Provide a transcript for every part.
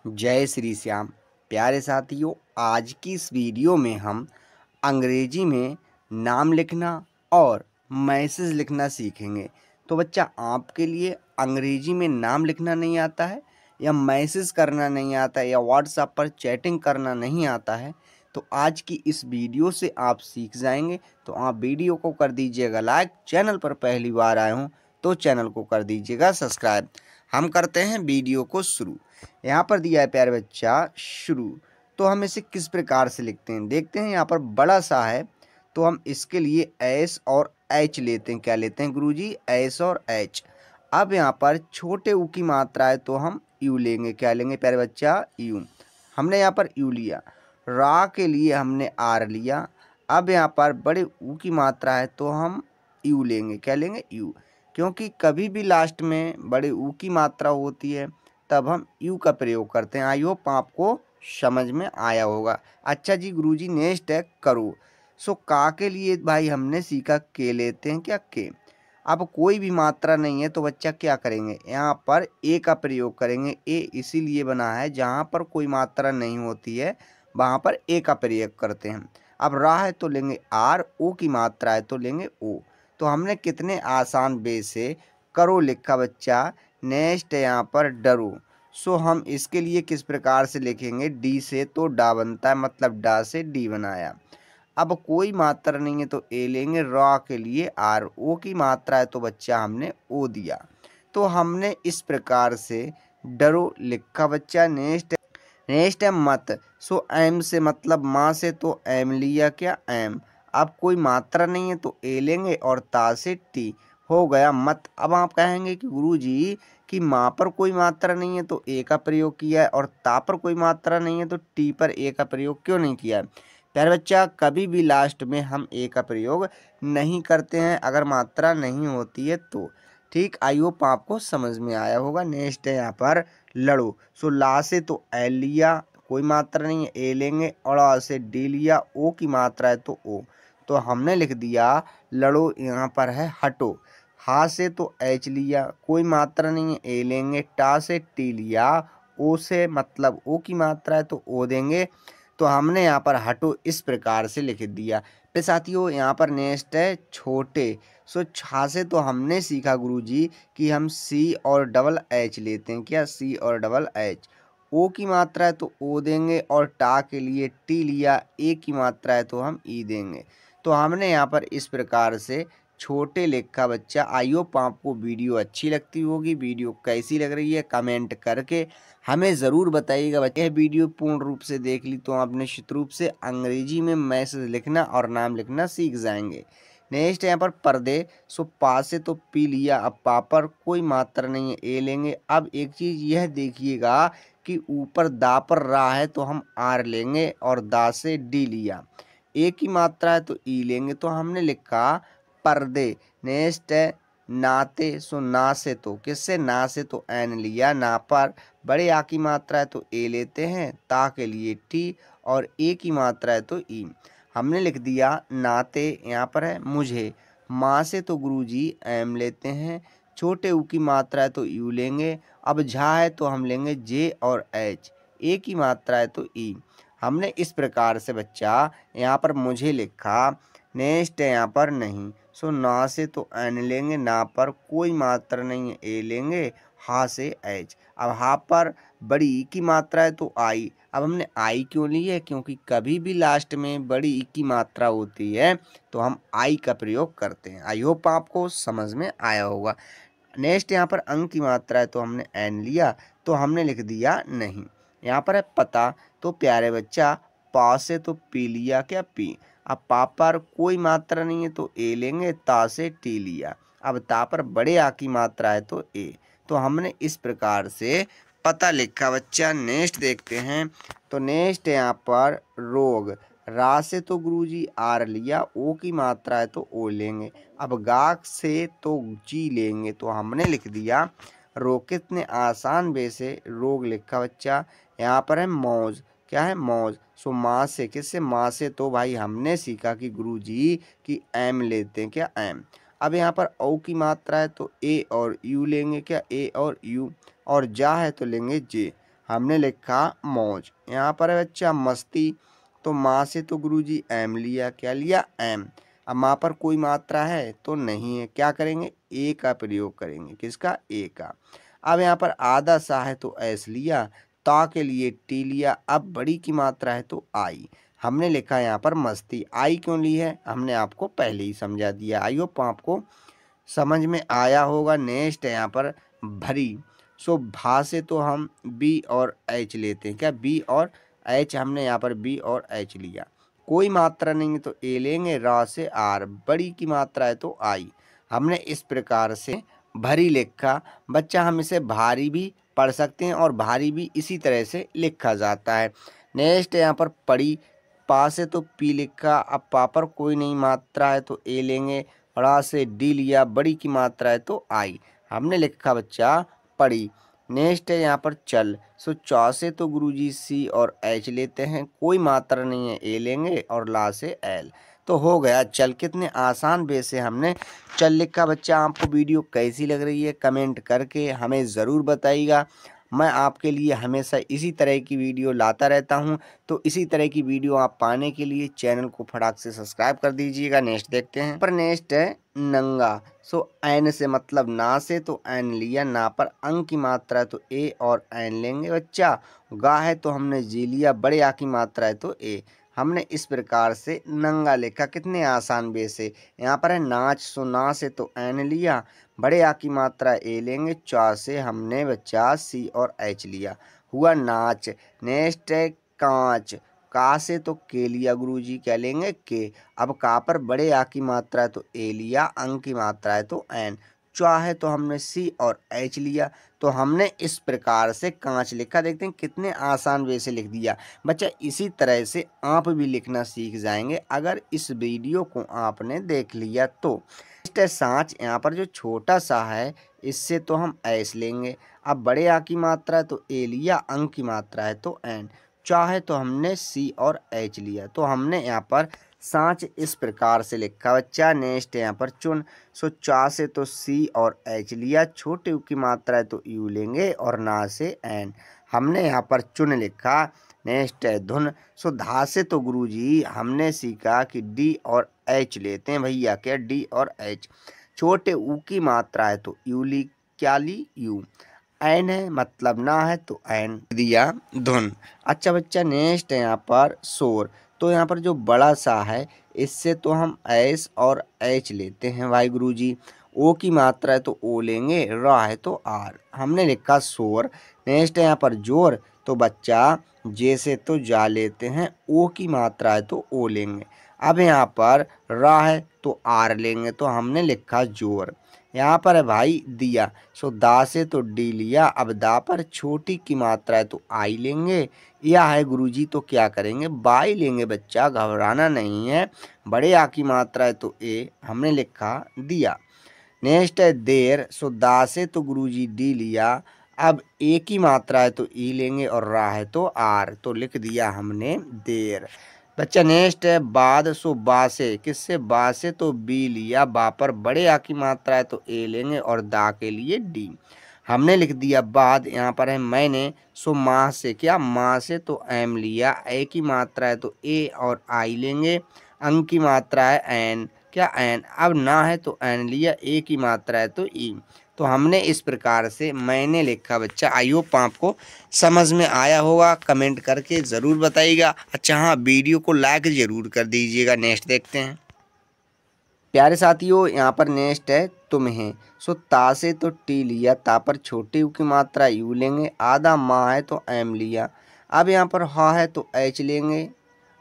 जय श्री श्याम। प्यारे साथियों, आज की इस वीडियो में हम अंग्रेजी में नाम लिखना और मैसेज लिखना सीखेंगे। तो बच्चा, आपके लिए अंग्रेजी में नाम लिखना नहीं आता है या मैसेज करना नहीं आता है या व्हाट्सएप पर चैटिंग करना नहीं आता है, तो आज की इस वीडियो से आप सीख जाएंगे। तो आप वीडियो को कर दीजिएगा लाइक, चैनल पर पहली बार आए हों तो चैनल को कर दीजिएगा सब्सक्राइब। हम करते हैं वीडियो को शुरू। यहाँ पर दिया है प्यारे बच्चा शुरू। तो हम इसे किस प्रकार से लिखते हैं देखते हैं। यहाँ पर बड़ा सा है तो हम इसके लिए एस और एच लेते हैं। क्या लेते हैं गुरुजी? एस और एच। अब यहाँ पर छोटे ऊ की मात्रा है तो हम यू लेंगे। क्या लेंगे प्यारे बच्चा? यू। हमने यहाँ पर यू लिया। रा के लिए हमने आर लिया। अब यहाँ पर बड़े ऊ की मात्रा है तो हम यू लेंगे। क्या लेंगे? यू। क्योंकि कभी भी लास्ट में बड़े ऊ की मात्रा होती है तब हम यू का प्रयोग करते हैं। आई होप आपको समझ में आया होगा। अच्छा जी गुरुजी, नेक्स्ट है करो। सो का के लिए भाई हमने सीखा के लेते हैं। क्या? के। अब कोई भी मात्रा नहीं है तो बच्चा क्या करेंगे? यहाँ पर ए का प्रयोग करेंगे। ए इसीलिए बना है जहाँ पर कोई मात्रा नहीं होती है वहाँ पर ए का प्रयोग करते हैं। अब रा है तो लेंगे आर, ओ की मात्रा है तो लेंगे ओ। तो हमने कितने आसान वे से करो लिखा बच्चा। नेक्स्ट है यहाँ पर डरो। सो हम इसके लिए किस प्रकार से लिखेंगे? डी से तो डा बनता है, मतलब डा से डी बनाया। अब कोई मात्रा नहीं है तो ए लेंगे। रॉ के लिए आर, ओ की मात्रा है तो बच्चा हमने ओ दिया। तो हमने इस प्रकार से डरो लिखा बच्चा। नेक्स्ट है मत। सो एम से मतलब माँ से तो एम लिया। क्या? एम। अब कोई मात्रा नहीं है तो ए लेंगे और ता से टी हो गया मत। अब आप कहेंगे कि गुरुजी कि माँ पर कोई मात्रा नहीं है तो ए का प्रयोग किया है और ता पर कोई मात्रा नहीं है तो टी पर ए का प्रयोग क्यों नहीं किया है? प्यारे बच्चा, कभी भी लास्ट में हम ए का प्रयोग नहीं करते हैं अगर मात्रा नहीं होती है तो। ठीक, आई होप आपको समझ में आया होगा। नेक्स्ट है यहाँ पर लड़ो। सो ला से तो एल लिया, कोई मात्रा नहीं है, ए लेंगे। और आ से डी लिया, ओ की मात्रा है तो ओ। तो हमने लिख दिया लड़ो। यहाँ पर है हटो। हा से तो एच लिया, कोई मात्रा नहीं है, ए लेंगे। टा से टी लिया, ओ से मतलब ओ की मात्रा है तो ओ देंगे। तो हमने यहाँ पर हटो इस प्रकार से लिख दिया। फिर साथियों यहाँ पर नेक्स्ट है छोटे। सो छा से तो हमने सीखा गुरुजी कि हम सी और डबल एच लेते हैं। क्या? सी और डबल एच। ओ की मात्रा है तो ओ देंगे और टा के लिए टी लिया, ए की मात्रा है तो हम ई देंगे। तो हमने यहाँ पर इस प्रकार से छोटे लिखा बच्चा। आई होप आपको वीडियो अच्छी लगती होगी। वीडियो कैसी लग रही है कमेंट करके हमें ज़रूर बताइएगा बच्चे। यह वीडियो पूर्ण रूप से देख ली तो आप निश्चित रूप से अंग्रेजी में मैसेज लिखना और नाम लिखना सीख जाएंगे। नेक्स्ट यहाँ पर पर्दे। सो पा से तो पी लिया, अब पा पर कोई मात्रा नहीं है, ए लेंगे। अब एक चीज़ यह देखिएगा कि ऊपर दा पर रा है तो हम आर लेंगे और दा से डी लिया, ए की मात्रा है तो ई लेंगे। तो हमने लिखा पर्दे। नेक्स्ट है नाते। सो ना से तो किससे? ना से तो एन लिया, ना पर बड़े आ की मात्रा है तो ए लेते हैं, ता के लिए टी और ए की मात्रा है तो ई। हमने लिख दिया नाते। यहाँ पर है मुझे। माँ से तो गुरुजी एम लेते हैं, छोटे ऊ की मात्रा है तो यू लेंगे। अब झा है तो हम लेंगे जे और एच, ए की मात्रा है तो ई। हमने इस प्रकार से बच्चा यहाँ पर मुझे लिखा। नेक्स्ट है यहाँ पर नहीं। सो ना से तो एन लेंगे, ना पर कोई मात्रा नहीं है, ए लेंगे। हा से एच। अब हा पर बड़ी ई की मात्रा है तो आई। अब हमने आई क्यों ली है? क्योंकि कभी भी लास्ट में बड़ी ई की मात्रा होती है तो हम आई का प्रयोग करते हैं। आई होप आपको समझ में आया होगा। नेक्स्ट यहाँ पर अंक की मात्रा है तो हमने एन लिया, तो हमने लिख दिया नहीं। यहाँ पर है पता। तो प्यारे बच्चा पा से तो पी लिया। क्या? पी। अब पा पर कोई मात्रा नहीं है तो ए लेंगे, ता से टी लिया। अब ता पर बड़े आ की मात्रा है तो ए। तो हमने इस प्रकार से पता लिखा बच्चा। नेक्स्ट देखते हैं। तो नेक्स्ट है यहाँ पर रोग। रा से तो गुरुजी आर लिया, ओ की मात्रा है तो ओ लेंगे। अब गाक से तो जी लेंगे, तो हमने लिख दिया रोग। कितने आसान वे से रोग लिखा बच्चा। यहाँ पर है मौज। क्या है? मौज। सो माँ से किससे? माँ से तो भाई हमने सीखा कि गुरुजी कि एम लेते हैं। क्या? एम। अब यहाँ पर ओ की मात्रा है तो ए और यू लेंगे। क्या? ए और यू। और जा है तो लेंगे जे। हमने लिखा मौज। यहाँ पर है बच्चा मस्ती, तो माँ से तो गुरुजी एम लिया, क्या लिया एम। अब माँ पर कोई मात्रा है तो नहीं है, क्या करेंगे ए का प्रयोग करेंगे, किसका ए का। अब यहाँ पर आधा सा है तो एस लिया, ता के लिए टी लिया, अब बड़ी की मात्रा है तो आई, हमने लिखा यहाँ पर मस्ती। आई क्यों ली है हमने आपको पहले ही समझा दिया, आई होप आपको समझ में आया होगा। नेक्स्ट है यहाँ पर भरी। सो भा से तो हम बी और एच लेते हैं, क्या बी और एच, हमने यहाँ पर बी और एच लिया। कोई मात्रा नहीं है तो ए लेंगे, रा से आर, बड़ी की मात्रा है तो आई, हमने इस प्रकार से भरी लिखा। बच्चा हम इसे भारी भी पढ़ सकते हैं और भारी भी इसी तरह से लिखा जाता है। नेक्स्ट यहाँ पर पड़ी, पा से तो पी लिखा, अब पा पर कोई नहीं मात्रा है तो ए लेंगे, ड़ा से डी लिया, बड़ी की मात्रा है तो आई, हमने लिखा बच्चा पड़ी। नेक्स्ट है यहाँ पर चल। सो चा से तो गुरुजी सी और एच लेते हैं, कोई मात्रा नहीं है ए लेंगे, और ला से एल, तो हो गया चल। कितने आसान वे से हमने चल लिखा। बच्चा आपको वीडियो कैसी लग रही है कमेंट करके हमें ज़रूर बताइएगा। मैं आपके लिए हमेशा इसी तरह की वीडियो लाता रहता हूं, तो इसी तरह की वीडियो आप पाने के लिए चैनल को फटाक से सब्सक्राइब कर दीजिएगा। नेक्स्ट देखते हैं। पर नेक्स्ट है नंगा। सो एन से मतलब ना से तो एन लिया, ना पर अंग की मात्रा है तो ए और एन लेंगे बच्चा। गा है तो हमने जी लिया, बड़े आ की मात्रा है तो ए, हमने इस प्रकार से नंगा लिखा। कितने आसान वे से। यहाँ पर है नाच। सो ना से तो एन लिया, बड़े आ की मात्रा ए लेंगे, चा से हमने बच्चा सी और एच लिया, हुआ नाच। नेक्स्ट है कांच। का से तो के लिया गुरुजी, क्या लेंगे के। अब का पर बड़े आ की मात्रा है तो ए लिया, अंग की मात्रा है तो एन, चा है तो हमने सी और एच लिया, तो हमने इस प्रकार से कांच लिखा। देखते हैं कितने आसान वे से लिख दिया। बच्चा इसी तरह से आप भी लिखना सीख जाएंगे अगर इस वीडियो को आपने देख लिया तो। नेक्स्ट है सांच। यहाँ पर जो छोटा सा है इससे तो हम एस लेंगे, अब बड़े आ की मात्रा है तो ए लिया, अंग की मात्रा है तो एन, चाहे तो हमने सी और एच लिया, तो हमने यहाँ पर सांच इस प्रकार से लिखा बच्चा। नेक्स्ट यहाँ पर चुन। सो चा से तो सी और एच लिया, छोटे यू की मात्रा है तो यू लेंगे, और ना से एन, हमने यहाँ पर चुन लिखा। नेक्स्ट है धुन। सो धा से तो गुरुजी हमने सीखा कि डी और एच लेते हैं भैया, क्या डी और एच, छोटे ऊ की मात्रा है तो यू ली, क्या ली यू, एन है मतलब ना है तो एन दिया धुन। अच्छा बच्चा नेक्स्ट है यहाँ पर शोर। तो यहाँ पर जो बड़ा सा है इससे तो हम एस और एच लेते हैं भाई गुरुजी, ओ की मात्रा है तो ओ लेंगे, रा है तो आर, हमने लिखा शोर। नेक्स्ट है यहाँ पर जोर। तो बच्चा जे से तो जा लेते हैं, ओ की मात्रा है तो ओ लेंगे, अब यहाँ पर रा है तो आर लेंगे, तो हमने लिखा जोर। यहाँ पर है भाई दिया। सो दा से तो डी लिया, अब दा पर छोटी की मात्रा है तो आई लेंगे, या है गुरुजी तो क्या करेंगे बाई लेंगे बच्चा, घबराना नहीं है। बड़े आ की मात्रा है तो ए, हमने लिखा दिया। नेक्स्ट है देर। सो दा से तो गुरुजी डी लिया, अब ए की मात्रा है तो ई लेंगे, और रा है तो आर, तो लिख दिया हमने देर। बच्चा नेक्स्ट है बाद। सो बा से, किससे बा से तो बी लिया, बा पर बड़े आ की मात्रा है तो ए लेंगे, और दा के लिए डी, हमने लिख दिया बाद। यहाँ पर है मैंने। सो माँ से, क्या माँ से तो एम लिया, ए की मात्रा है तो ए और आई लेंगे, अंग की मात्रा है एन, क्या एन, अब ना है तो एन लिया, ए की मात्रा है तो ई, तो हमने इस प्रकार से मैंने लिखा बच्चा। आई होप आपको समझ में आया होगा, कमेंट करके ज़रूर बताइएगा। अच्छा हाँ, वीडियो को लाइक ज़रूर कर दीजिएगा। नेक्स्ट देखते हैं प्यारे साथियों। यहाँ पर नेक्स्ट है तुम्हें। सो ता से तो टी लिया, ता पर छोटे यू की मात्रा यू लेंगे, आधा माँ है तो एम लिया, अब यहाँ पर हा है तो एच लेंगे,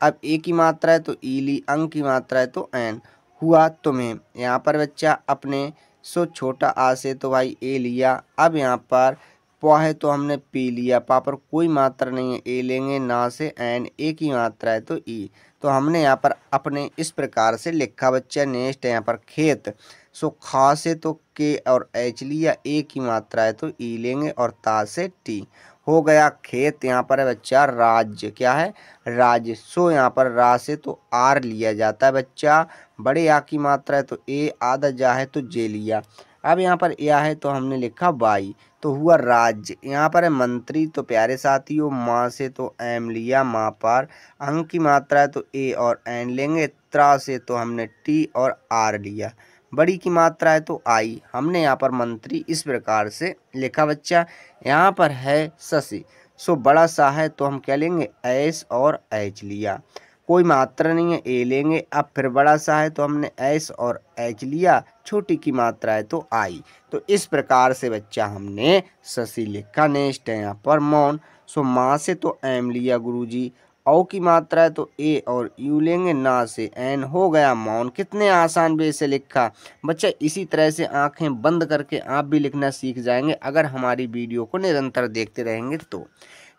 अब ए की मात्रा है तो ई ली, अंग की मात्रा है तो एन, हुआ तुम्हें। यहाँ पर बच्चा अपने। सो छोटा आ से तो भाई ए लिया, अब यहाँ पर पा है तो हमने पी लिया, पा पर कोई मात्रा नहीं है ए लेंगे, ना से एन, ए की मात्रा है तो ई, तो हमने यहाँ पर अपने इस प्रकार से लिखा बच्चा। नेक्स्ट है यहाँ पर खेत। सो खा से तो के और एच लिया, ए की मात्रा है तो ई लेंगे, और ता से टी, हो गया खेत। यहाँ पर है बच्चा राज्य, क्या है राज्य। सो यहाँ पर रा से तो आर लिया जाता है बच्चा, बड़े आ की मात्रा है तो ए, आधा जा है तो जे लिया, अब यहाँ पर या है तो हमने लिखा वाई, तो हुआ राज्य। यहाँ पर है मंत्री, तो प्यारे साथियों माँ से तो एम लिया, माँ पर। अंक की मात्रा है तो ए और एन लेंगे। त्रा से तो हमने टी और आर लिया। बड़ी की मात्रा है तो आई। हमने यहाँ पर मंत्री इस प्रकार से लिखा बच्चा। यहाँ पर है शशि, सो बड़ा सा है तो हम क्या लेंगे, एस और एच लिया। कोई मात्रा नहीं है, ए लेंगे। अब फिर बड़ा सा है तो हमने एस और एच लिया। छोटी की मात्रा है तो आई। तो इस प्रकार से बच्चा हमने शशि लिखा। नेक्स्ट है यहाँ पर मौन, सो माँ से तो एम लिया गुरुजी। औ की मात्रा है तो ए और यू लेंगे। ना से एन, हो गया मौन। कितने आसान वे से लिखा बच्चा। इसी तरह से आंखें बंद करके आप भी लिखना सीख जाएंगे अगर हमारी वीडियो को निरंतर देखते रहेंगे तो।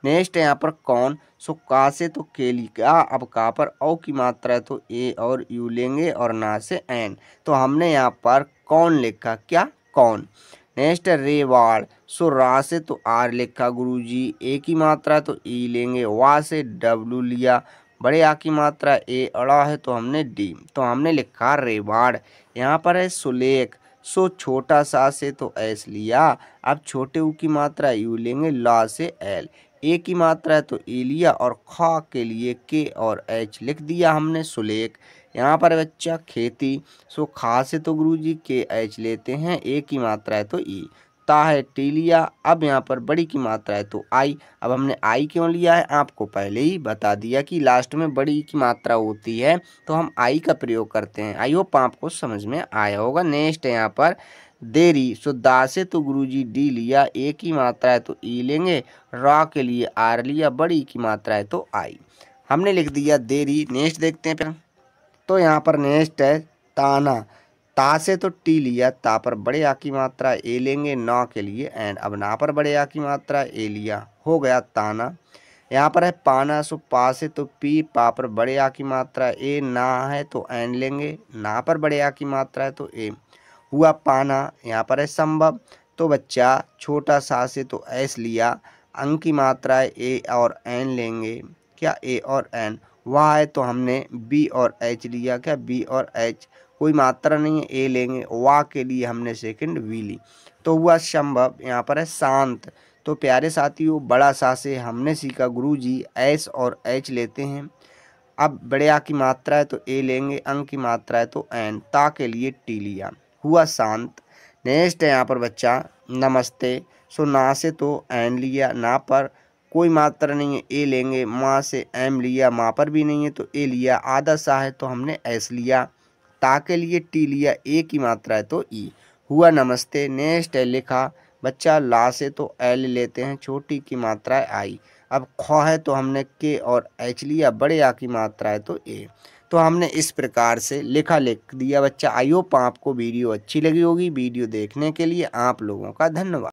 नेक्स्ट है यहाँ पर कौन, सो का से तो के लिखा। अब का पर औ की मात्रा है तो ए और यू लेंगे और ना से एन, तो हमने यहाँ पर कौन लिखा, क्या, कौन। नेक्स्ट है रेवाड़, सो रा से तो आर लिखा गुरुजी। ए की मात्रा है तो ई लेंगे। वा से डब्लू लिया। बड़े आ की मात्रा ए, अड़ा है तो हमने डी, तो हमने लिखा रेवाड़। यहाँ पर है सुलेख, सो छोटा सा से तो एस लिया। अब छोटे ऊ की मात्रा यू लेंगे। ला से एल, ए की मात्रा है तो ए लिया और खा के लिए के और एच लिख दिया हमने सुलेख। यहाँ पर बच्चा खेती, सो खा से तो गुरुजी के एच लेते हैं। ए की मात्रा है तो ई। ता है टी लिया। अब यहाँ पर बड़ी की मात्रा है तो आई। अब हमने आई क्यों लिया है आपको पहले ही बता दिया कि लास्ट में बड़ी की मात्रा होती है तो हम आई का प्रयोग करते हैं। आई होप आपको समझ में आया होगा। नेक्स्ट है यहाँ पर देरी, सो दा से तो गुरुजी डी लिया। ए की मात्रा है तो ई लेंगे। रा के लिए आर लिया। बड़ी की मात्रा है तो आई। हमने लिख दिया देरी। नेक्स्ट देखते हैं फिर। तो यहाँ पर नेक्स्ट है ताना, ता से तो टी लिया। ता पर बड़े आ की मात्रा ए लेंगे। ना के लिए एन, अब ना पर बड़े आ की मात्रा ए लिया, हो गया ताना। यहाँ पर है पाना, सो पा से तो पी। पा पर बड़े आ की मात्रा ए, ना है तो एन लेंगे। ना पर बड़े आ की मात्रा है तो ए, हुआ पाना। यहाँ पर है संभव, तो बच्चा छोटा सा से तो एस लिया। अंक की मात्रा है ए और एन लेंगे, क्या, ए और एन। वह है तो हमने बी और एच लिया, क्या, बी और एच। कोई मात्रा नहीं है, ए लेंगे। वाह के लिए हमने सेकंड वी ली, तो हुआ संभव। यहाँ पर है शांत, तो प्यारे साथियों बड़ा सा से हमने सीखा गुरुजी एस और एच लेते हैं। अब बड़े आ की मात्रा है तो ए लेंगे। अंक की मात्रा है तो एन। ता के लिए टी लिया, हुआ शांत। नेक्स्ट है यहाँ पर बच्चा नमस्ते, सो ना से तो एन लिया। ना पर कोई मात्रा नहीं है, ए लेंगे। माँ से एम लिया। माँ पर भी नहीं है तो ए लिया। आधा सा है तो हमने एस लिया। ता के लिए टी लिया। ए की मात्रा है तो ई, हुआ नमस्ते। नेक्स्ट है लिखा बच्चा, ला से तो एल लेते हैं। छोटी की मात्रा है आई। अब ख है तो हमने के और एच लिया। बड़े आ की मात्रा है तो ए, तो हमने इस प्रकार से लिखा लिख दिया बच्चा। आई होप आपको वीडियो अच्छी लगी होगी। वीडियो देखने के लिए आप लोगों का धन्यवाद।